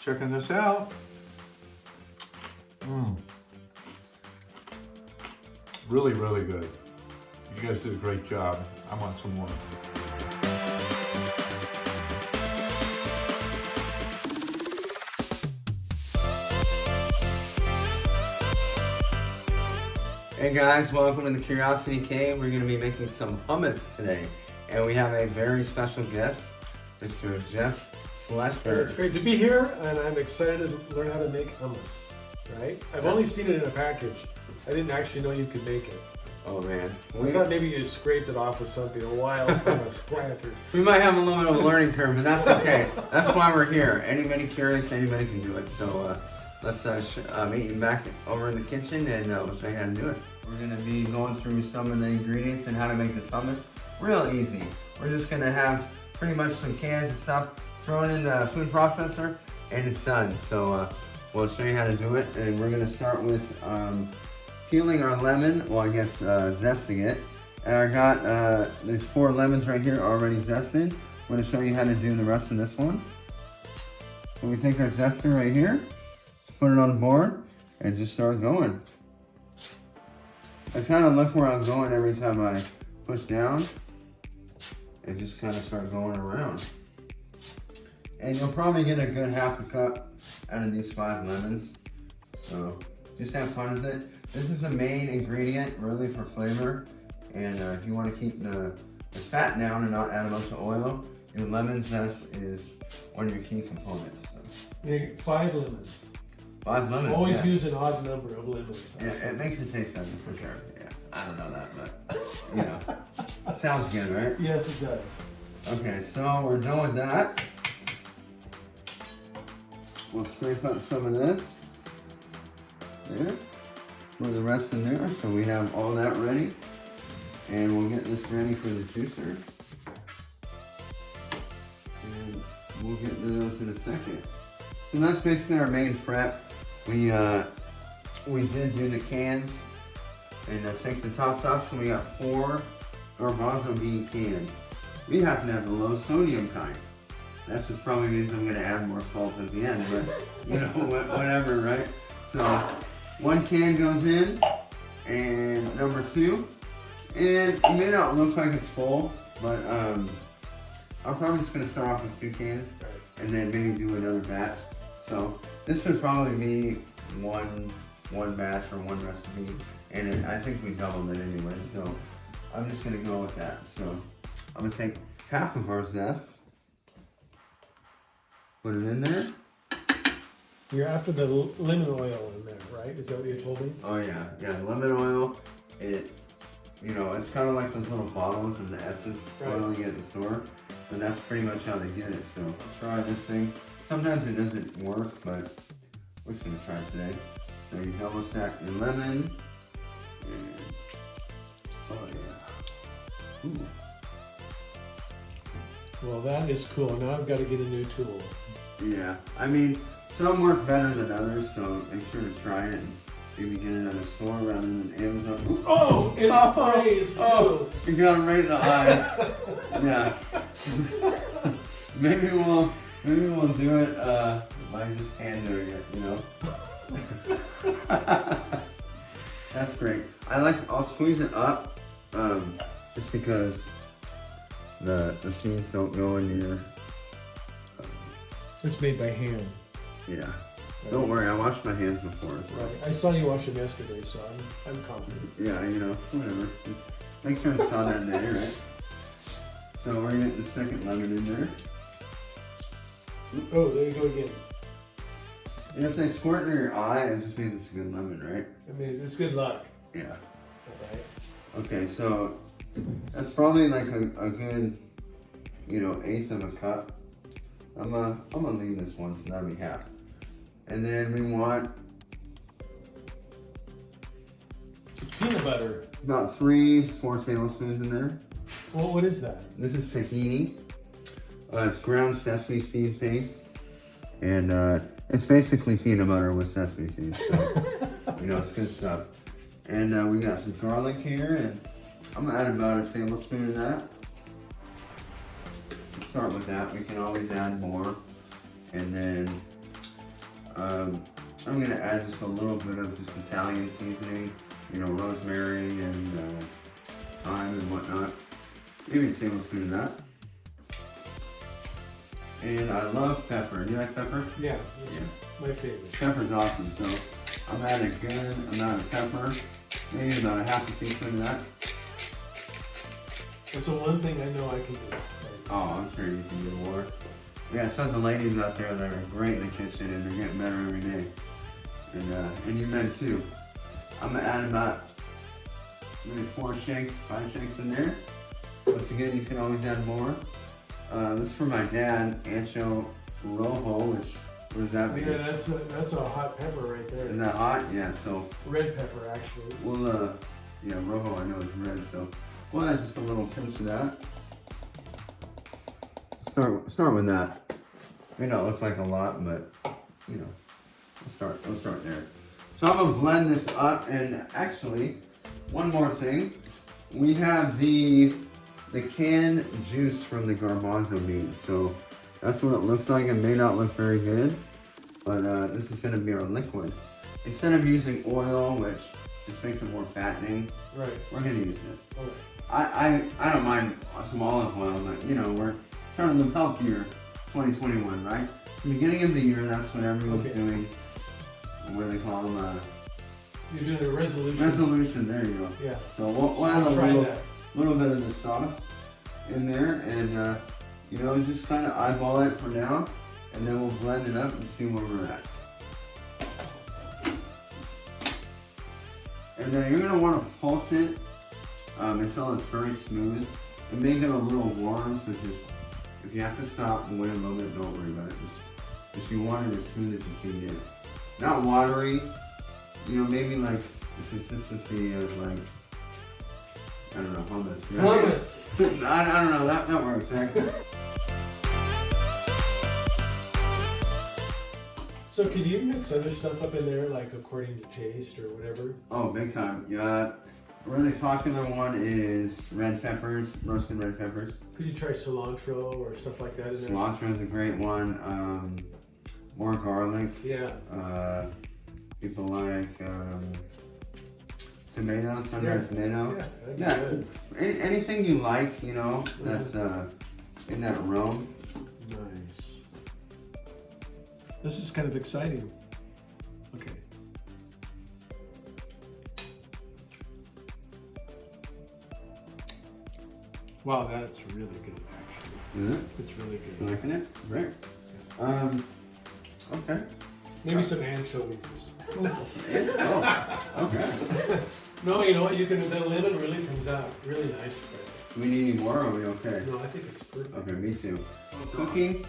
checking this out. Really, really good. You guys did a great job. I want some more. Hey guys, welcome to the Curiosity Cave. We're going to be making some hummus today. And we have a very special guest, Mr. Jeff Slasher. It's great to be here, and I'm excited to learn how to make hummus, right? I've only seen it in a package. I didn't actually know you could make it. Oh man. I thought maybe you scraped it off with something, a wild hummus planters. We might have a little bit of a learning curve, but that's okay. That's why we're here. Anybody curious, anybody can do it. So let's meet you back over in the kitchen and we'll show you how to do it. We're going to be going through some of the ingredients and how to make this hummus. Real easy. We're just going to have pretty much some cans and stuff thrown in the food processor and it's done. So we'll show you how to do it, and we're going to start with peeling our lemon, well I guess zesting it. And I got there's 4 lemons right here already zested. I'm going to show you how to do the rest of this one. So we take our zester right here, put it on the board, and just start going. I kind of look where I'm going every time I push down, and just kind of start going around. And you'll probably get a good half a cup out of these 5 lemons. So just have fun with it. This is the main ingredient really for flavor. And if you want to keep the fat down and not add a bunch of oil, your lemon zest is one of your key components. So. You need 5 lemons. 5 lemons. Always use an odd number of lemons. Yeah, it makes it taste better for sure. Yeah, I don't know that, but you know, sounds good, right? Yes, it does. Okay, so we're done with that. We'll scrape up some of this. There. Put the rest in there, so we have all that ready. And we'll get this ready for the juicer. And we'll get to those in a second. So that's basically our main prep. We did do the cans and take the tops off, so we got 4 Garbanzo Bean cans. We happen to have the low sodium kind. That just probably means I'm gonna add more salt at the end, but you know, whatever, right? So 1 can goes in, and number 2, and it may not look like it's full, but I'm probably just gonna start off with 2 cans, and then maybe do another batch. So this would probably be one batch or 1 recipe, and I think we doubled it anyway, so I'm just gonna go with that. So I'm gonna take half of our zest, put it in there. You're after the lemon oil in there, right? Is that what you told me? Oh yeah, lemon oil. You know, it's kind of like those little bottles of the essence oil you get at the store, but that's pretty much how they get it. So I'll try this thing. Sometimes it doesn't work, but we're just gonna try it today. So you double stack your lemon, and oh yeah. Ooh. Well, that is cool. Now I've got to get a new tool. Yeah, I mean, some work better than others, so make sure to try it and maybe get it at a store rather than Amazon. Ooh. Oh, it's praised too. You got him right in the eye. Yeah. maybe we'll do it by just hand doing it, you know. That's great. I'll squeeze it up, just because the seeds don't go in your. It's made by hand. Yeah. Don't worry, I washed my hands before as well. Right. I saw you wash them yesterday, so I'm confident. Yeah, you know, whatever. Just make sure it's on that day, right? So we're gonna get the second lemon in there. Oh, there you go again. And if they squirt in your eye, it just means it's a good lemon, right? I mean, it's good luck. Yeah. Right. Okay, so that's probably like a good, you know, 1/8 of a cup. I'm gonna leave this one, so that'll be half. And then we want peanut butter. about 3-4 tablespoons in there. Well, what is that? This is tahini. It's ground sesame seed paste, and it's basically peanut butter with sesame seeds. So, you know, it's good stuff. And we got some garlic here, and I'm gonna add about a tablespoon of that. Start with that. We can always add more, and then I'm gonna add just a little bit of just Italian seasoning, you know, rosemary and thyme and whatnot. Maybe a tablespoon of that. And I love pepper. Do you like pepper? Yeah, Yeah. my favorite. Pepper's awesome, so I'm adding a good amount of pepper. Maybe about a half a teaspoon of that. That's the one thing I know I can do. Oh, I'm sure you can do more. Yeah, tons of ladies out there that are great in the kitchen and they're getting better every day. And you men too. I'm gonna add about maybe 5 shakes in there. Once again, you can always add more. This is for my dad, Ancho Rojo, which, what does that mean? Yeah, that's a hot pepper right there. Is that hot? Yeah, so. Red pepper, actually. We'll, yeah, Rojo I know is red, so we'll add just a little pinch of that. Start with that. May not look like a lot, but, you know, we'll start there. So I'm gonna blend this up, and actually, one more thing. We have the canned juice from the Garbanzo Bean. So that's what it looks like. It may not look very good, but this is gonna be our liquid. Instead of using oil, which just makes it more fattening, right, we're gonna use this. Okay. I don't mind some olive oil, but you know, we're trying to live healthier 2021, right? The beginning of the year, that's what everyone's doing. What do they call them? You're doing a resolution. Resolution, there you go. Yeah. So we'll add a little bit of the sauce in there, and you know, just kind of eyeball it for now, and then we'll blend it up and see where we're at. And then you're gonna want to pulse it until it's very smooth, and make it a little warm. So just, if you have to stop and wait a little bit, don't worry about it. Just you want it as smooth as you can get it. Not watery, you know, maybe like the consistency of like, I don't know, hummus. Hummus! I don't know, that works, right? So can you mix other stuff up in there, like according to taste or whatever? Oh, big time. Yeah, a really popular one is red peppers, roasted red peppers. Could you try cilantro or stuff like that in there? Cilantro is a great one. More garlic. Yeah. People like tomato, sun-dried tomato. Yeah. Anything you like, you know, that's in that realm. Nice. This is kind of exciting. Okay. Wow, that's really good, actually. Is it? It's really You good. liking it? Great. Okay. Maybe some anchovies. Oh, okay. No, you know what? You can. The lemon really comes out really nice. Do we need any more, or are we okay? No, I think it's perfect. Okay, me too. Cooking,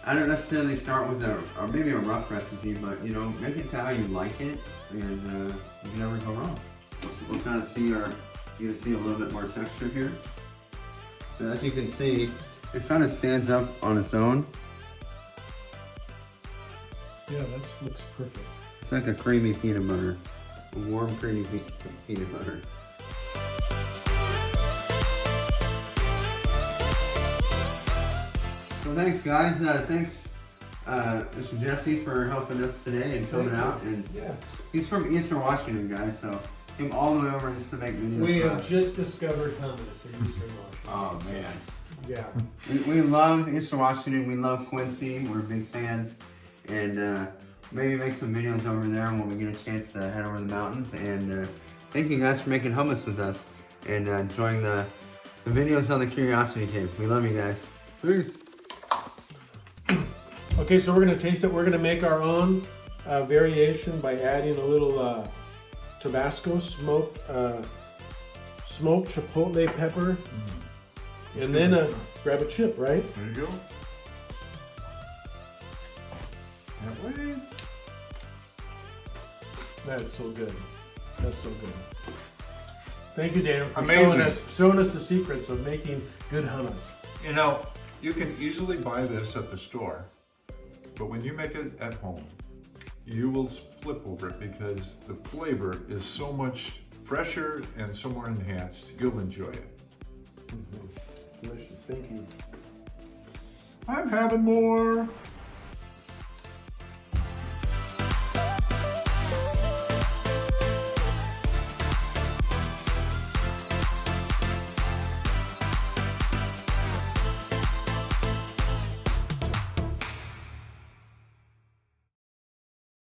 I don't necessarily start with or maybe a rough recipe, but you know, make it to how you like it, and you can never go wrong. We'll kind of see you can see a little bit more texture here. So as you can see, it kind of stands up on its own. Yeah, that looks perfect. It's like a creamy peanut butter, a warm creamy peanut butter. So thanks guys, thanks Mr. Jesse for helping us today and coming out. And yeah, he's from Eastern Washington, guys, so came all the way over just to make videos. We have just discovered hummus in Eastern Washington. Oh man. Yeah. We love Eastern Washington, we love Quincy, we're big fans. And maybe make some videos over there when we get a chance to head over the mountains. And thank you guys for making hummus with us and enjoying the videos on the Curiosity Cave. We love you guys. Peace. Okay, so we're gonna taste it. We're gonna make our own variation by adding a little Tabasco smoked chipotle pepper, and then grab a chip, right? There you go. That way. That's so good. That's so good. Thank you, Daniel, for Amazing. showing us the secrets of making good hummus. You know, you can easily buy this at the store, but when you make it at home, you will flip over it because the flavor is so much fresher and so more enhanced. You'll enjoy it. Delicious. Thank you. I'm having more.